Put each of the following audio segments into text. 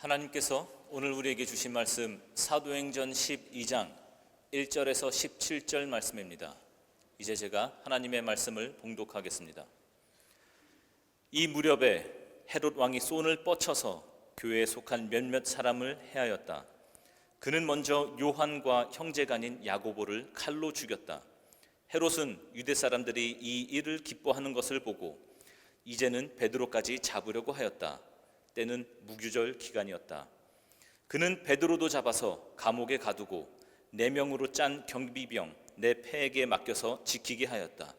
하나님께서 오늘 우리에게 주신 말씀 사도행전 12장 1절에서 17절 말씀입니다. 이제 제가 하나님의 말씀을 봉독하겠습니다. 이 무렵에 헤롯 왕이 손을 뻗쳐서 교회에 속한 몇몇 사람을 해하였다. 그는 먼저 요한과 형제간인 야고보를 칼로 죽였다. 헤롯은 유대 사람들이 이 일을 기뻐하는 것을 보고 이제는 베드로까지 잡으려고 하였다. 때는 무교절 기간이었다. 그는 베드로도 잡아서 감옥에 가두고 4명으로 짠 경비병 4패에게 맡겨서 지키게 하였다.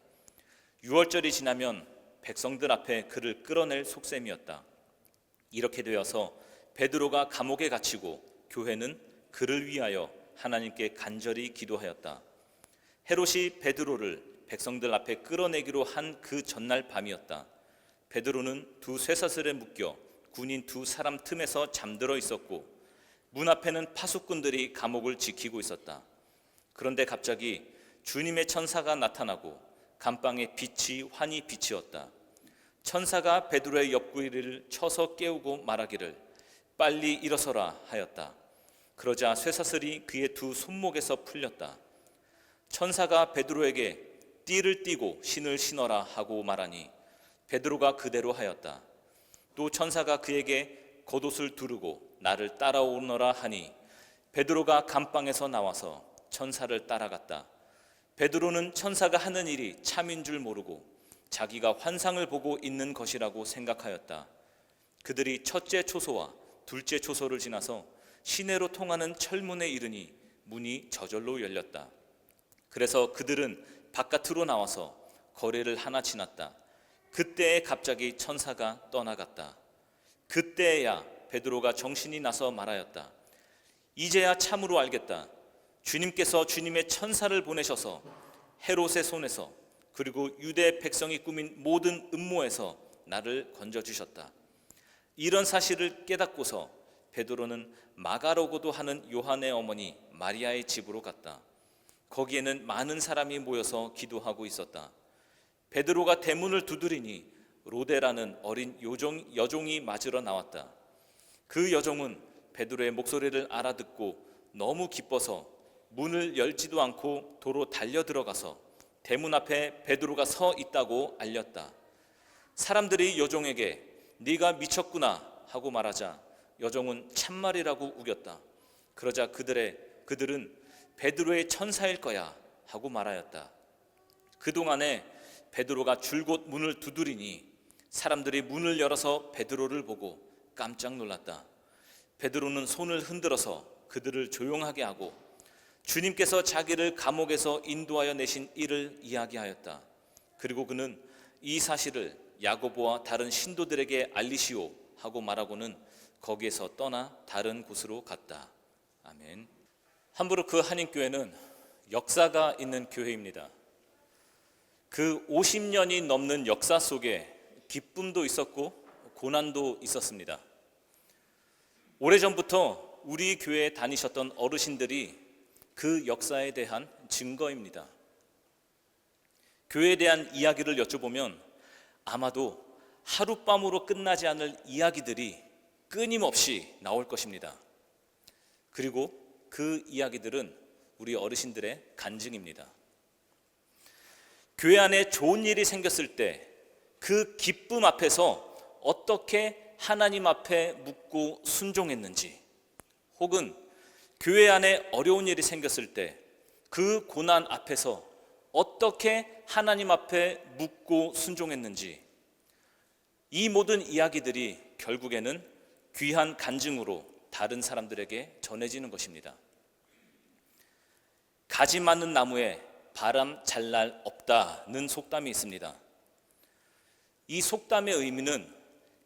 6월절이 지나면 백성들 앞에 그를 끌어낼 속셈이었다. 이렇게 되어서 베드로가 감옥에 갇히고 교회는 그를 위하여 하나님께 간절히 기도하였다. 헤롯이 베드로를 백성들 앞에 끌어내기로 한 그 전날 밤이었다. 베드로는 두 쇠사슬에 묶여 군인 2사람 틈에서 잠들어 있었고 문 앞에는 파수꾼들이 감옥을 지키고 있었다. 그런데 갑자기 주님의 천사가 나타나고 감방에 빛이 환히 비치었다. 천사가 베드로의 옆구리를 쳐서 깨우고 말하기를 빨리 일어서라 하였다. 그러자 쇠사슬이 그의 2 손목에서 풀렸다. 천사가 베드로에게 띠를 띠고 신을 신어라 하고 말하니 베드로가 그대로 하였다. 또 천사가 그에게 겉옷을 두르고 나를 따라오너라 하니 베드로가 감방에서 나와서 천사를 따라갔다. 베드로는 천사가 하는 일이 참인 줄 모르고 자기가 환상을 보고 있는 것이라고 생각하였다. 그들이 첫째 초소와 둘째 초소를 지나서 시내로 통하는 철문에 이르니 문이 저절로 열렸다. 그래서 그들은 바깥으로 나와서 거리를 하나 지났다. 그때에 갑자기 천사가 떠나갔다. 그때야 베드로가 정신이 나서 말하였다. 이제야 참으로 알겠다. 주님께서 주님의 천사를 보내셔서 헤롯의 손에서 그리고 유대 백성이 꾸민 모든 음모에서 나를 건져주셨다. 이런 사실을 깨닫고서 베드로는 마가로고도 하는 요한의 어머니 마리아의 집으로 갔다. 거기에는 많은 사람이 모여서 기도하고 있었다. 베드로가 대문을 두드리니 로데라는 어린 여종이 맞으러 나왔다. 그 여종은 베드로의 목소리를 알아듣고 너무 기뻐서 문을 열지도 않고 도로 달려 들어가서 대문 앞에 베드로가 서 있다고 알렸다. 사람들이 여종에게 네가 미쳤구나 하고 말하자 여종은 참말이라고 우겼다. 그러자 그들은 베드로의 천사일 거야 하고 말하였다. 그동안에 베드로가 줄곧 문을 두드리니 사람들이 문을 열어서 베드로를 보고 깜짝 놀랐다. 베드로는 손을 흔들어서 그들을 조용하게 하고 주님께서 자기를 감옥에서 인도하여 내신 일을 이야기하였다. 그리고 그는 이 사실을 야고보와 다른 신도들에게 알리시오 하고 말하고는 거기에서 떠나 다른 곳으로 갔다. 아멘. 함부르크 한인교회는 역사가 있는 교회입니다. 그 50년이 넘는 역사 속에 기쁨도 있었고 고난도 있었습니다. 오래전부터 우리 교회에 다니셨던 어르신들이 그 역사에 대한 증거입니다. 교회에 대한 이야기를 여쭤보면 아마도 하룻밤으로 끝나지 않을 이야기들이 끊임없이 나올 것입니다. 그리고 그 이야기들은 우리 어르신들의 간증입니다. 교회 안에 좋은 일이 생겼을 때 그 기쁨 앞에서 어떻게 하나님 앞에 묻고 순종했는지, 혹은 교회 안에 어려운 일이 생겼을 때 그 고난 앞에서 어떻게 하나님 앞에 묻고 순종했는지, 이 모든 이야기들이 결국에는 귀한 간증으로 다른 사람들에게 전해지는 것입니다. 가지 많은 나무에 바람 잘 날 없다는 속담이 있습니다. 이 속담의 의미는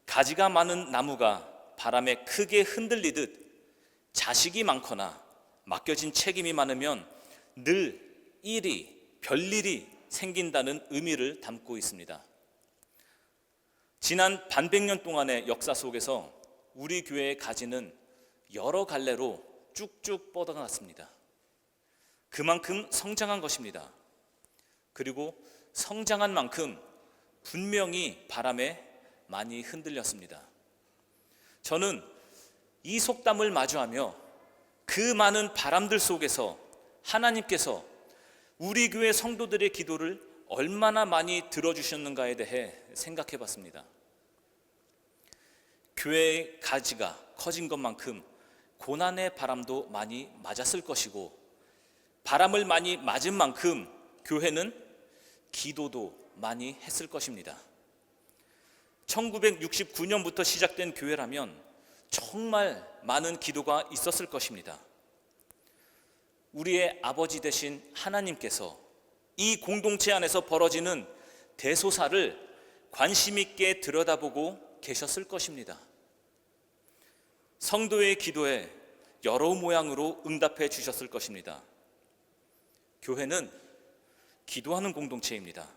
가지가 많은 나무가 바람에 크게 흔들리듯 자식이 많거나 맡겨진 책임이 많으면 늘 별일이 생긴다는 의미를 담고 있습니다. 지난 반백년 동안의 역사 속에서 우리 교회의 가지는 여러 갈래로 쭉쭉 뻗어갔습니다. 그만큼 성장한 것입니다. 그리고 성장한 만큼 분명히 바람에 많이 흔들렸습니다. 저는 이 속담을 마주하며 그 많은 바람들 속에서 하나님께서 우리 교회 성도들의 기도를 얼마나 많이 들어주셨는가에 대해 생각해 봤습니다. 교회의 가지가 커진 것만큼 고난의 바람도 많이 맞았을 것이고, 바람을 많이 맞은 만큼 교회는 기도도 많이 했을 것입니다. 1969년부터 시작된 교회라면 정말 많은 기도가 있었을 것입니다. 우리의 아버지 되신 하나님께서 이 공동체 안에서 벌어지는 대소사를 관심 있게 들여다보고 계셨을 것입니다. 성도의 기도에 여러 모양으로 응답해 주셨을 것입니다. 교회는 기도하는 공동체입니다.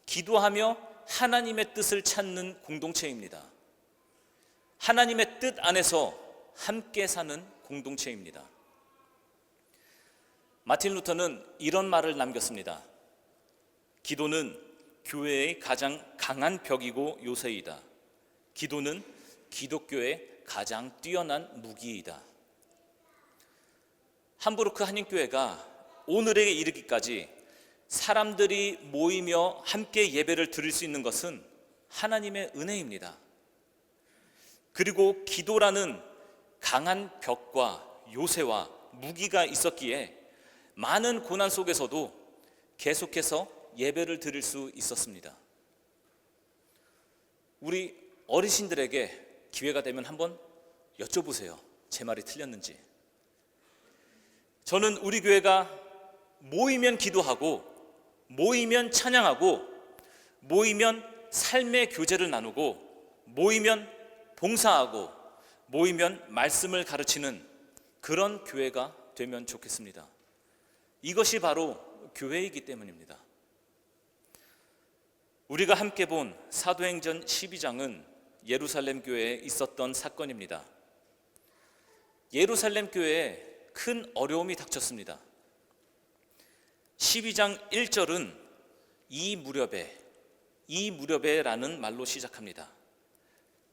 기도하며 하나님의 뜻을 찾는 공동체입니다. 하나님의 뜻 안에서 함께 사는 공동체입니다. 마틴 루터는 이런 말을 남겼습니다. 기도는 교회의 가장 강한 벽이고 요새이다. 기도는 기독교의 가장 뛰어난 무기이다. 함부르크 한인교회가 오늘에 이르기까지 사람들이 모이며 함께 예배를 드릴 수 있는 것은 하나님의 은혜입니다. 그리고 기도라는 강한 벽과 요새와 무기가 있었기에 많은 고난 속에서도 계속해서 예배를 드릴 수 있었습니다. 우리 어르신들에게 기회가 되면 한번 여쭤보세요. 제 말이 틀렸는지. 저는 우리 교회가 모이면 기도하고, 모이면 찬양하고, 모이면 삶의 교제를 나누고, 모이면 봉사하고, 모이면 말씀을 가르치는 그런 교회가 되면 좋겠습니다. 이것이 바로 교회이기 때문입니다. 우리가 함께 본 사도행전 12장은 예루살렘 교회에 있었던 사건입니다. 예루살렘 교회에 큰 어려움이 닥쳤습니다. 12장 1절은 이 무렵에라는 말로 시작합니다.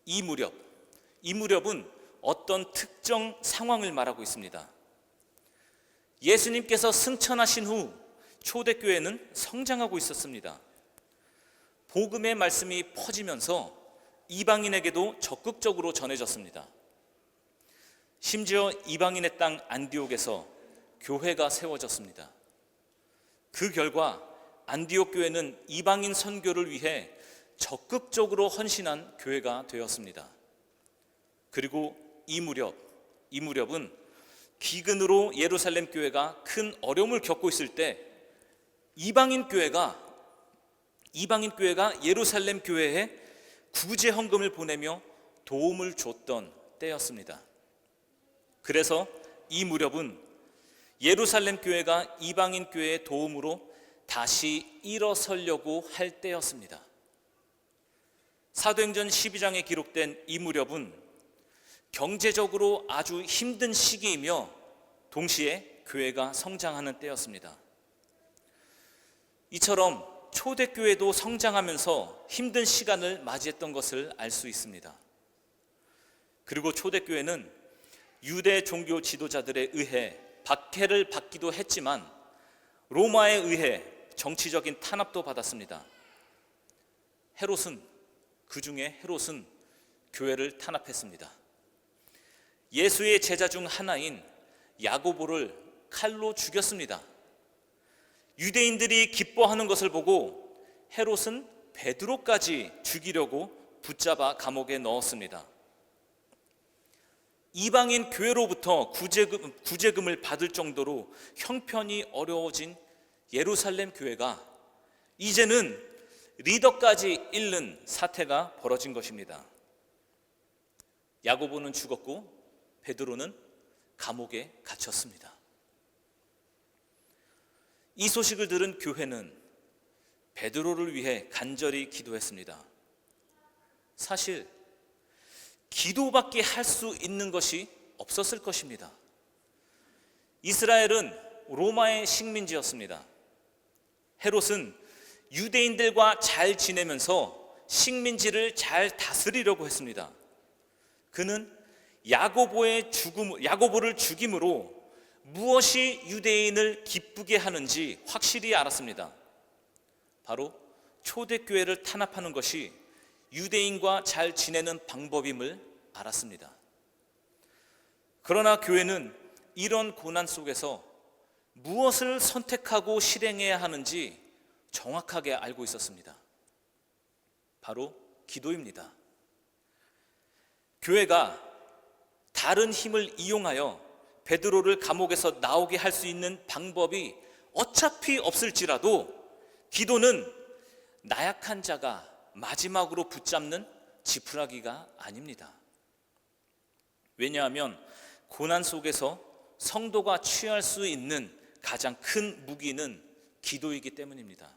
이 무렵은 어떤 특정 상황을 말하고 있습니다. 예수님께서 승천하신 후 초대교회는 성장하고 있었습니다. 복음의 말씀이 퍼지면서 이방인에게도 적극적으로 전해졌습니다. 심지어 이방인의 땅 안디옥에서 교회가 세워졌습니다. 그 결과 안디옥 교회는 이방인 선교를 위해 적극적으로 헌신한 교회가 되었습니다. 그리고 이 무렵은 기근으로 예루살렘 교회가 큰 어려움을 겪고 있을 때 이방인 교회가 예루살렘 교회에 구제 헌금을 보내며 도움을 줬던 때였습니다. 그래서 이 무렵은 예루살렘 교회가 이방인 교회의 도움으로 다시 일어서려고 할 때였습니다. 사도행전 12장에 기록된 이 무렵은 경제적으로 아주 힘든 시기이며 동시에 교회가 성장하는 때였습니다. 이처럼 초대교회도 성장하면서 힘든 시간을 맞이했던 것을 알 수 있습니다. 그리고 초대교회는 유대 종교 지도자들에 의해 박해를 받기도 했지만 로마에 의해 정치적인 탄압도 받았습니다. 헤롯은 교회를 탄압했습니다. 예수의 제자 중 하나인 야고보를 칼로 죽였습니다. 유대인들이 기뻐하는 것을 보고 헤롯은 베드로까지 죽이려고 붙잡아 감옥에 넣었습니다. 이방인 교회로부터 구제금을 받을 정도로 형편이 어려워진 예루살렘 교회가 이제는 리더까지 잃는 사태가 벌어진 것입니다. 야고보는 죽었고 베드로는 감옥에 갇혔습니다. 이 소식을 들은 교회는 베드로를 위해 간절히 기도했습니다. 사실 기도밖에 할 수 있는 것이 없었을 것입니다. 이스라엘은 로마의 식민지였습니다. 헤롯은 유대인들과 잘 지내면서 식민지를 잘 다스리려고 했습니다. 그는 야고보를 죽임으로 무엇이 유대인을 기쁘게 하는지 확실히 알았습니다. 바로 초대교회를 탄압하는 것이 유대인과 잘 지내는 방법임을 알았습니다. 그러나 교회는 이런 고난 속에서 무엇을 선택하고 실행해야 하는지 정확하게 알고 있었습니다. 바로 기도입니다. 교회가 다른 힘을 이용하여 베드로를 감옥에서 나오게 할 수 있는 방법이 어차피 없을지라도 기도는 나약한 자가 마지막으로 붙잡는 지푸라기가 아닙니다. 왜냐하면 고난 속에서 성도가 취할 수 있는 가장 큰 무기는 기도이기 때문입니다.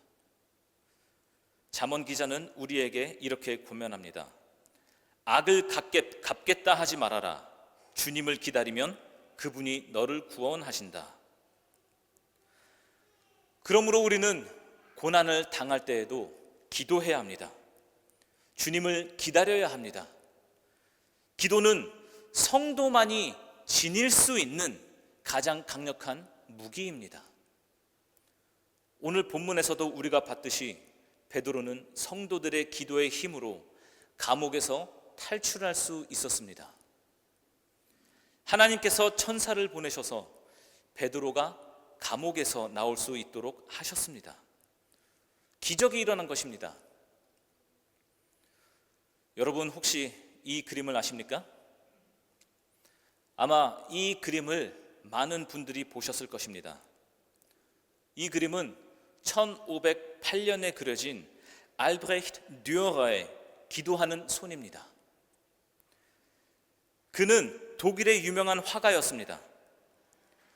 잠언 기자는 우리에게 이렇게 권면합니다. 악을 갚겠다 하지 말아라. 주님을 기다리면 그분이 너를 구원하신다. 그러므로 우리는 고난을 당할 때에도 기도해야 합니다. 주님을 기다려야 합니다. 기도는 성도만이 지닐 수 있는 가장 강력한 무기입니다. 오늘 본문에서도 우리가 봤듯이 베드로는 성도들의 기도의 힘으로 감옥에서 탈출할 수 있었습니다. 하나님께서 천사를 보내셔서 베드로가 감옥에서 나올 수 있도록 하셨습니다. 기적이 일어난 것입니다. 여러분 혹시 이 그림을 아십니까? 아마 이 그림을 많은 분들이 보셨을 것입니다. 이 그림은 1508년에 그려진 알브레히트 듀어러의 기도하는 손입니다. 그는 독일의 유명한 화가였습니다.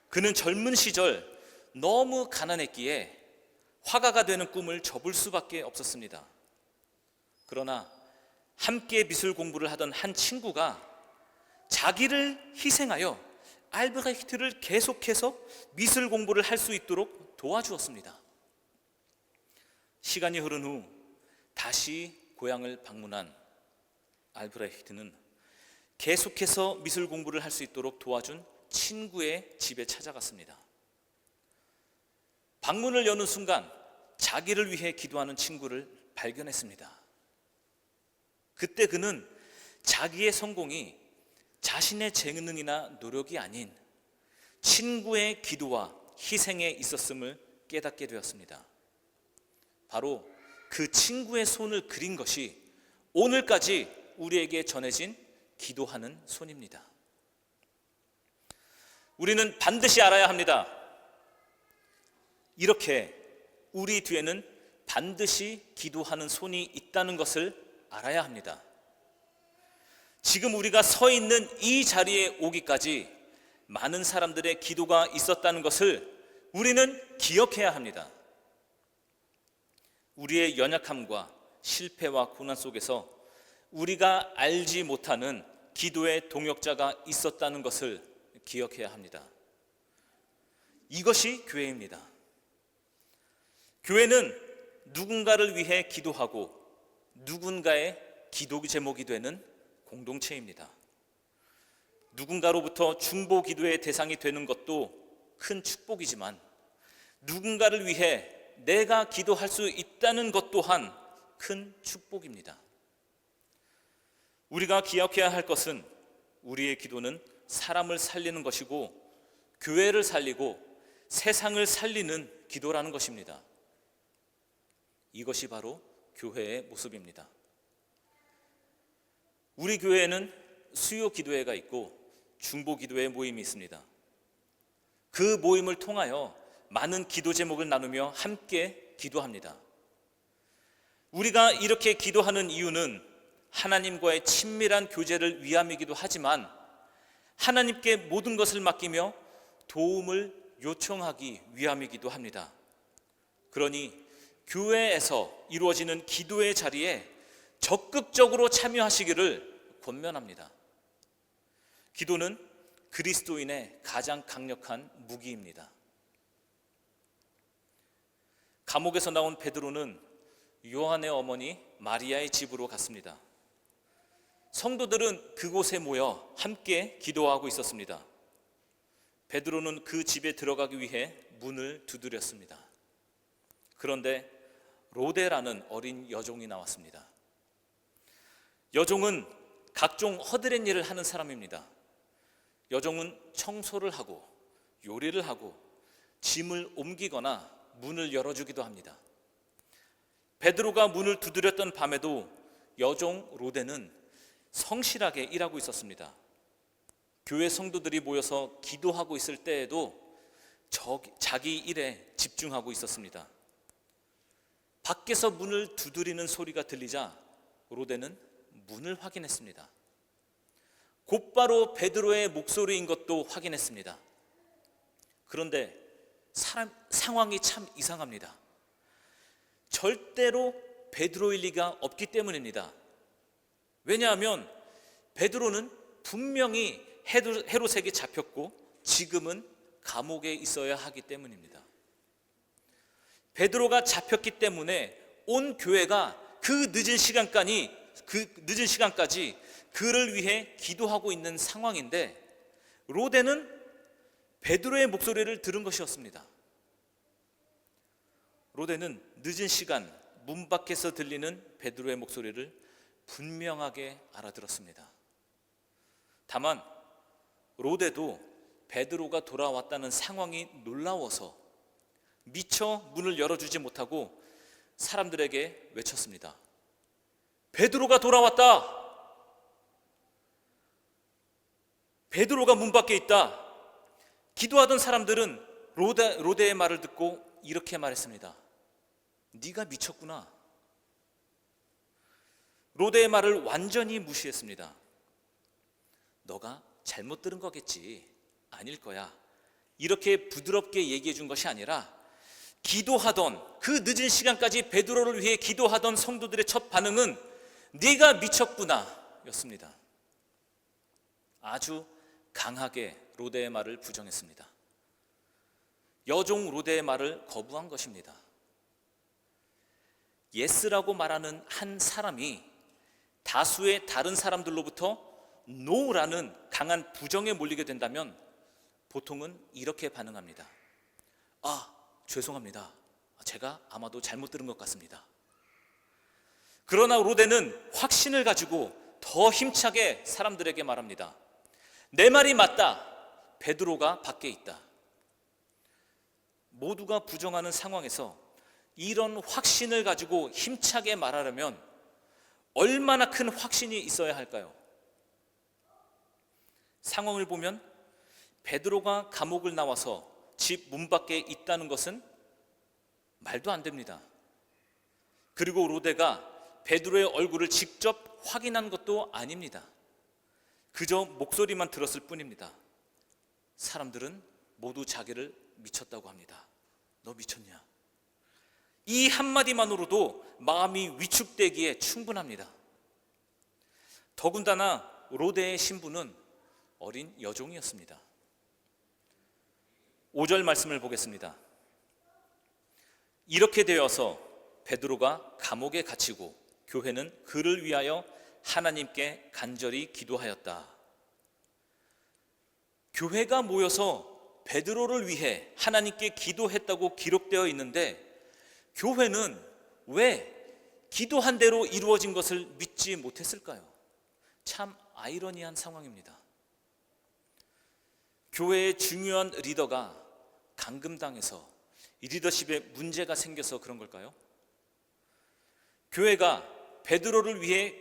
그는 젊은 시절 너무 가난했기에 화가가 되는 꿈을 접을 수밖에 없었습니다. 그러나 함께 미술 공부를 하던 한 친구가 자기를 희생하여 알브레히트를 계속해서 미술 공부를 할 수 있도록 도와주었습니다. 시간이 흐른 후 다시 고향을 방문한 알브레히트는 계속해서 미술 공부를 할 수 있도록 도와준 친구의 집에 찾아갔습니다. 방문을 여는 순간 자기를 위해 기도하는 친구를 발견했습니다. 그때 그는 자기의 성공이 자신의 재능이나 노력이 아닌 친구의 기도와 희생에 있었음을 깨닫게 되었습니다. 바로 그 친구의 손을 그린 것이 오늘까지 우리에게 전해진 기도하는 손입니다. 우리는 반드시 알아야 합니다. 이렇게 우리 뒤에는 반드시 기도하는 손이 있다는 것을 알아야 합니다. 지금 우리가 서 있는 이 자리에 오기까지 많은 사람들의 기도가 있었다는 것을 우리는 기억해야 합니다. 우리의 연약함과 실패와 고난 속에서 우리가 알지 못하는 기도의 동역자가 있었다는 것을 기억해야 합니다. 이것이 교회입니다. 교회는 누군가를 위해 기도하고 누군가의 기도 제목이 되는 공동체입니다. 누군가로부터 중보 기도의 대상이 되는 것도 큰 축복이지만 누군가를 위해 내가 기도할 수 있다는 것 또한 큰 축복입니다. 우리가 기억해야 할 것은 우리의 기도는 사람을 살리는 것이고 교회를 살리고 세상을 살리는 기도라는 것입니다. 이것이 바로 교회의 모습입니다. 우리 교회에는 수요 기도회가 있고 중보 기도회 모임이 있습니다. 그 모임을 통하여 많은 기도 제목을 나누며 함께 기도합니다. 우리가 이렇게 기도하는 이유는 하나님과의 친밀한 교제를 위함이기도 하지만 하나님께 모든 것을 맡기며 도움을 요청하기 위함이기도 합니다. 그러니 교회에서 이루어지는 기도의 자리에 적극적으로 참여하시기를 권면합니다. 기도는 그리스도인의 가장 강력한 무기입니다. 감옥에서 나온 베드로는 요한의 어머니 마리아의 집으로 갔습니다. 성도들은 그곳에 모여 함께 기도하고 있었습니다. 베드로는 그 집에 들어가기 위해 문을 두드렸습니다. 그런데 로데라는 어린 여종이 나왔습니다. 여종은 각종 허드렛 일을 하는 사람입니다. 여종은 청소를 하고 요리를 하고 짐을 옮기거나 문을 열어주기도 합니다. 베드로가 문을 두드렸던 밤에도 여종 로데는 성실하게 일하고 있었습니다. 교회 성도들이 모여서 기도하고 있을 때에도 자기 일에 집중하고 있었습니다. 밖에서 문을 두드리는 소리가 들리자 로데는 문을 확인했습니다. 곧바로 베드로의 목소리인 것도 확인했습니다. 그런데 상황이 참 이상합니다. 절대로 베드로일 리가 없기 때문입니다. 왜냐하면 베드로는 분명히 헤롯에게 잡혔고 지금은 감옥에 있어야 하기 때문입니다. 베드로가 잡혔기 때문에 온 교회가 그 늦은 시간까지 그를 위해 기도하고 있는 상황인데 로데는 베드로의 목소리를 들은 것이었습니다. 로데는 늦은 시간 문 밖에서 들리는 베드로의 목소리를 분명하게 알아들었습니다. 다만 로데도 베드로가 돌아왔다는 상황이 놀라워서 미처 문을 열어주지 못하고 사람들에게 외쳤습니다. 베드로가 돌아왔다! 베드로가 문 밖에 있다! 기도하던 사람들은 로데의 말을 듣고 이렇게 말했습니다. 네가 미쳤구나. 로데의 말을 완전히 무시했습니다. 너가 잘못 들은 거겠지. 아닐 거야. 이렇게 부드럽게 얘기해 준 것이 아니라 기도하던 그 늦은 시간까지 베드로를 위해 기도하던 성도들의 첫 반응은 네가 미쳤구나 였습니다. 아주 강하게 로데의 말을 부정했습니다. 여종 로데의 말을 거부한 것입니다. 예스라고 말하는 한 사람이 다수의 다른 사람들로부터 노라는 강한 부정에 몰리게 된다면 보통은 이렇게 반응합니다. 죄송합니다. 제가 아마도 잘못 들은 것 같습니다. 그러나 로데는 확신을 가지고 더 힘차게 사람들에게 말합니다. 내 말이 맞다. 베드로가 밖에 있다. 모두가 부정하는 상황에서 이런 확신을 가지고 힘차게 말하려면 얼마나 큰 확신이 있어야 할까요? 상황을 보면 베드로가 감옥을 나와서 집 문 밖에 있다는 것은 말도 안 됩니다. 그리고 로데가 베드로의 얼굴을 직접 확인한 것도 아닙니다. 그저 목소리만 들었을 뿐입니다. 사람들은 모두 자기를 미쳤다고 합니다. 너 미쳤냐? 이 한마디만으로도 마음이 위축되기에 충분합니다. 더군다나 로데의 신부는 어린 여종이었습니다. 5절 말씀을 보겠습니다. 이렇게 되어서 베드로가 감옥에 갇히고 교회는 그를 위하여 하나님께 간절히 기도하였다. 교회가 모여서 베드로를 위해 하나님께 기도했다고 기록되어 있는데 교회는 왜 기도한 대로 이루어진 것을 믿지 못했을까요? 참 아이러니한 상황입니다. 교회의 중요한 리더가 감금당해서 이 리더십에 문제가 생겨서 그런 걸까요? 교회가 베드로를 위해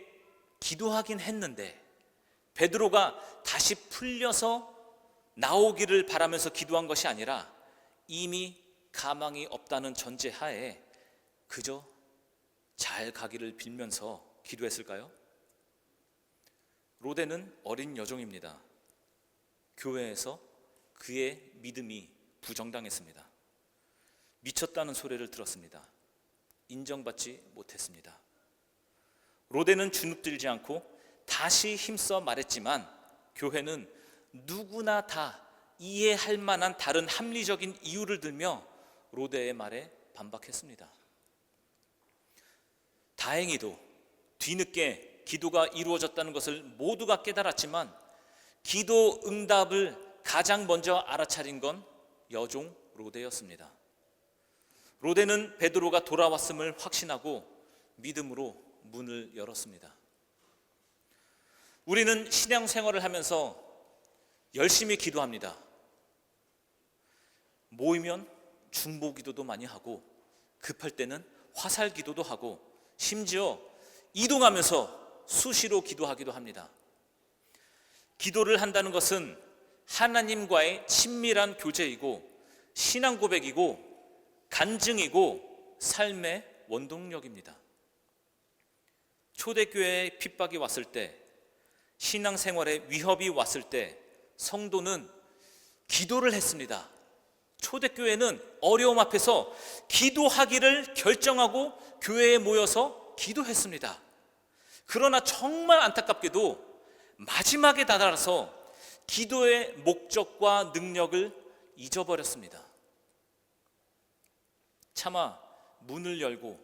기도하긴 했는데 베드로가 다시 풀려서 나오기를 바라면서 기도한 것이 아니라 이미 가망이 없다는 전제하에 그저 잘 가기를 빌면서 기도했을까요? 로데는 어린 여종입니다. 교회에서 그의 믿음이 부정당했습니다. 미쳤다는 소리를 들었습니다. 인정받지 못했습니다. 로데는 주눅들지 않고 다시 힘써 말했지만 교회는 누구나 다 이해할 만한 다른 합리적인 이유를 들며 로데의 말에 반박했습니다. 다행히도 뒤늦게 기도가 이루어졌다는 것을 모두가 깨달았지만 기도 응답을 가장 먼저 알아차린 건 여종 로데였습니다. 로데는 베드로가 돌아왔음을 확신하고 믿음으로 문을 열었습니다. 우리는 신앙생활을 하면서 열심히 기도합니다. 모이면 중보기도도 많이 하고 급할 때는 화살기도도 하고 심지어 이동하면서 수시로 기도하기도 합니다. 기도를 한다는 것은 하나님과의 친밀한 교제이고 신앙 고백이고 간증이고 삶의 원동력입니다. 초대교회에 핍박이 왔을 때, 신앙생활에 위협이 왔을 때 성도는 기도를 했습니다. 초대교회는 어려움 앞에서 기도하기를 결정하고 교회에 모여서 기도했습니다. 그러나 정말 안타깝게도 마지막에 다다라서 기도의 목적과 능력을 잊어버렸습니다. 차마 문을 열고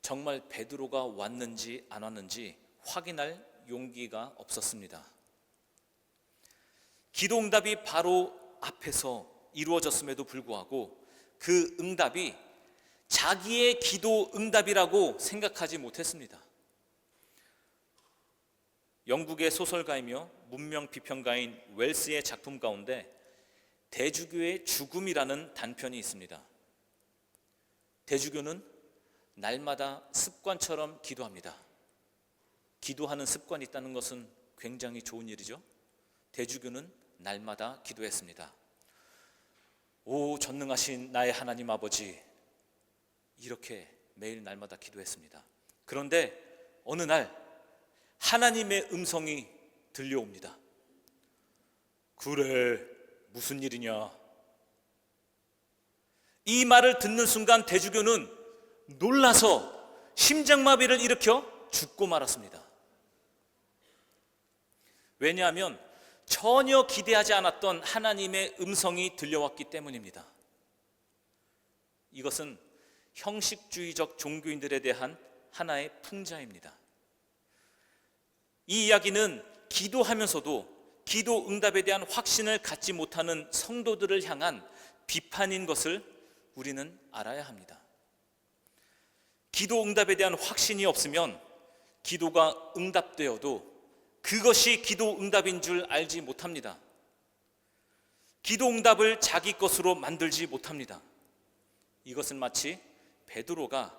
정말 베드로가 왔는지 안 왔는지 확인할 용기가 없었습니다. 기도 응답이 바로 앞에서 이루어졌음에도 불구하고 그 응답이 자기의 기도 응답이라고 생각하지 못했습니다. 영국의 소설가이며 문명 비평가인 웰스의 작품 가운데 대주교의 죽음이라는 단편이 있습니다. 대주교는 날마다 습관처럼 기도합니다. 기도하는 습관이 있다는 것은 굉장히 좋은 일이죠. 대주교는 날마다 기도했습니다. 오 전능하신 나의 하나님 아버지, 이렇게 매일 날마다 기도했습니다. 그런데 어느 날 하나님의 음성이 들려옵니다. 그래, 무슨 일이냐? 이 말을 듣는 순간 대주교는 놀라서 심장마비를 일으켜 죽고 말았습니다. 왜냐하면 전혀 기대하지 않았던 하나님의 음성이 들려왔기 때문입니다. 이것은 형식주의적 종교인들에 대한 하나의 풍자입니다. 이 이야기는 기도하면서도 기도 응답에 대한 확신을 갖지 못하는 성도들을 향한 비판인 것을 우리는 알아야 합니다. 기도 응답에 대한 확신이 없으면 기도가 응답되어도 그것이 기도 응답인 줄 알지 못합니다. 기도 응답을 자기 것으로 만들지 못합니다. 이것은 마치 베드로가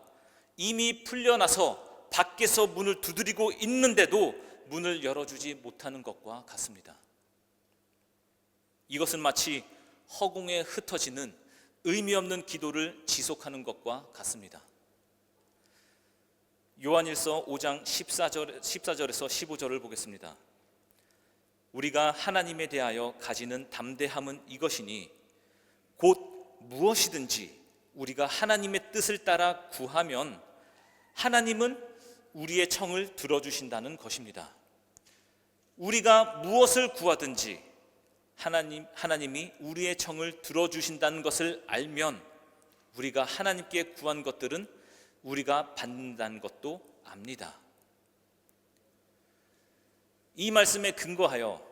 이미 풀려나서 밖에서 문을 두드리고 있는데도 문을 열어주지 못하는 것과 같습니다. 이것은 마치 허공에 흩어지는 의미 없는 기도를 지속하는 것과 같습니다. 요한일서 5장 14절에서 15절을 보겠습니다. 우리가 하나님에 대하여 가지는 담대함은 이것이니 곧 무엇이든지 우리가 하나님의 뜻을 따라 구하면 하나님은 우리의 청을 들어주신다는 것입니다. 우리가 무엇을 구하든지 하나님이 우리의 청을 들어주신다는 것을 알면 우리가 하나님께 구한 것들은 우리가 받는다는 것도 압니다. 이 말씀에 근거하여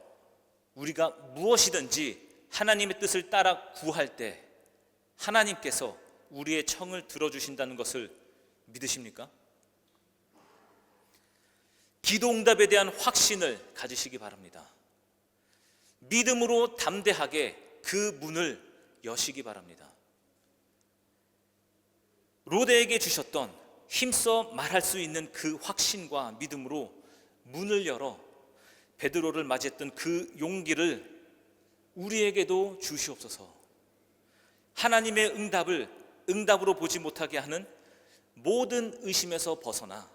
우리가 무엇이든지 하나님의 뜻을 따라 구할 때 하나님께서 우리의 청을 들어주신다는 것을 믿으십니까? 기도 응답에 대한 확신을 가지시기 바랍니다. 믿음으로 담대하게 그 문을 여시기 바랍니다. 로데에게 주셨던 힘써 말할 수 있는 그 확신과 믿음으로 문을 열어 베드로를 맞이했던 그 용기를 우리에게도 주시옵소서. 하나님의 응답을 응답으로 보지 못하게 하는 모든 의심에서 벗어나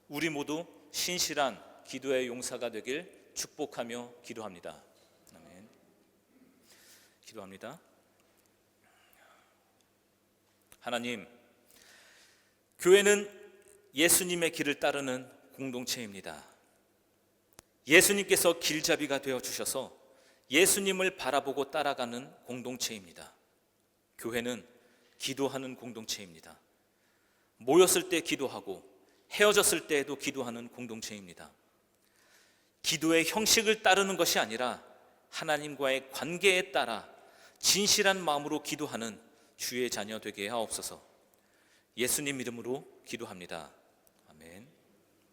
우리 모두 신실한 기도의 용사가 되길 축복하며 기도합니다. 아멘. 기도합니다. 하나님, 교회는 예수님의 길을 따르는 공동체입니다. 예수님께서 길잡이가 되어 주셔서 예수님을 바라보고 따라가는 공동체입니다. 교회는 기도하는 공동체입니다. 모였을 때 기도하고 헤어졌을 때에도 기도하는 공동체입니다. 기도의 형식을 따르는 것이 아니라 하나님과의 관계에 따라 진실한 마음으로 기도하는 주의 자녀 되게 하옵소서. 예수님 이름으로 기도합니다. 아멘.